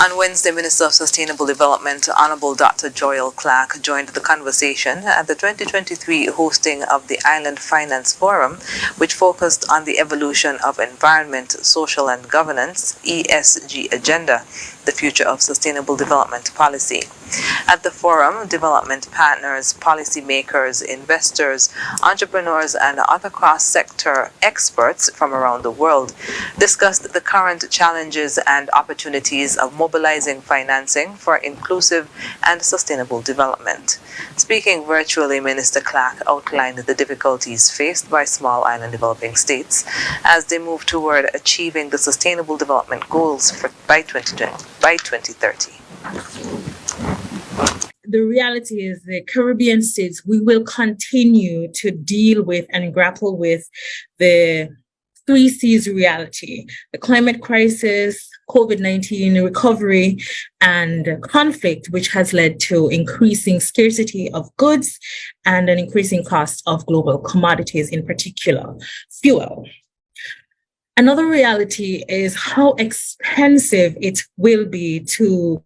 On Wednesday, Minister of Sustainable Development, Honorable Dr. Joyelle Clarke, joined the conversation at the 2023 hosting of the Island Finance Forum, which focused on the evolution of environment, social and governance, ESG Agenda, the future of sustainable development policy. At the forum, development partners, policymakers, investors, entrepreneurs, and other cross-sector experts from around the world discussed the current challenges and opportunities of mobilizing financing for inclusive and sustainable development. Speaking virtually, Minister Clarke outlined the difficulties faced by small island developing states as they move toward achieving the Sustainable Development Goals by 2030. The reality is the Caribbean states, we will continue to deal with and grapple with the 3 C's reality: the climate crisis, COVID-19 recovery, and conflict, which has led to increasing scarcity of goods and an increasing cost of global commodities, in particular fuel. Another reality is how expensive it will be to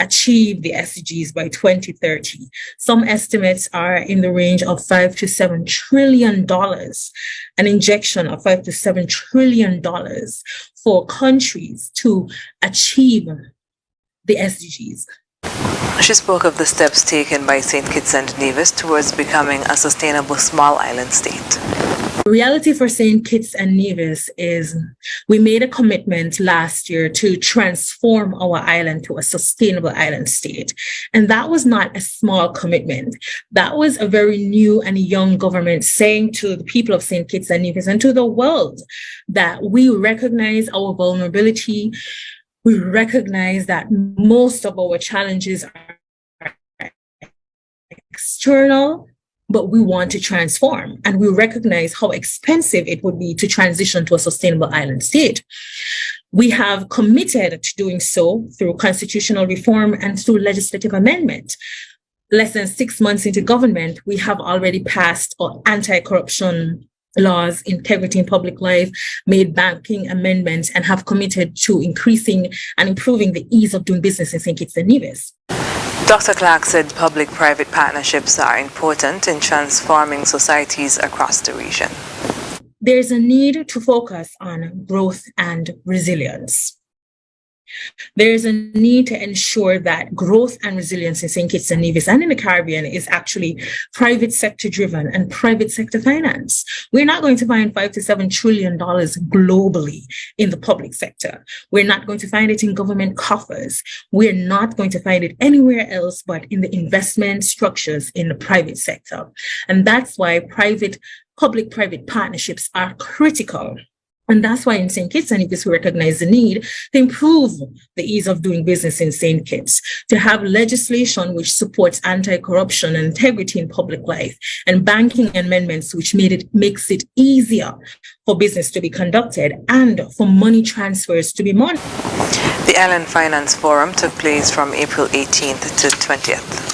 achieve the SDGs by 2030. Some estimates are in the range of $5 to $7 trillion, an injection of $5 to $7 trillion for countries to achieve the SDGs. She spoke of the steps taken by St. Kitts and Nevis towards becoming a sustainable small island state. The reality for St. Kitts and Nevis is we made a commitment last year to transform our island to a sustainable island state. And that was not a small commitment. That was a very new and young government saying to the people of St. Kitts and Nevis and to the world that we recognize our vulnerability. We recognize that most of our challenges are external, but we want to transform. And we recognize how expensive it would be to transition to a sustainable island state. We have committed to doing so through constitutional reform and through legislative amendment. Less than 6 months into government, we have already passed anti-corruption laws, integrity in public life, made banking amendments, and have committed to increasing and improving the ease of doing business in St. Kitts and Nevis. Dr. Clarke said public-private partnerships are important in transforming societies across the region. There's a need to focus on growth and resilience. There's a need to ensure that growth and resilience in St. Kitts and Nevis and in the Caribbean is actually private sector driven and private sector finance. We're not going to find $5 to $7 trillion globally in the public sector. We're not going to find it in government coffers. We're not going to find it anywhere else but in the investment structures in the private sector. And that's why public-private partnerships are critical. And that's why in St. Kitts and Nevis, we recognize the need to improve the ease of doing business in St. Kitts, to have legislation which supports anti-corruption and integrity in public life, and banking amendments which makes it easier for business to be conducted and for money transfers to be monitored. The Island Finance Forum took place from April 18th to 20th.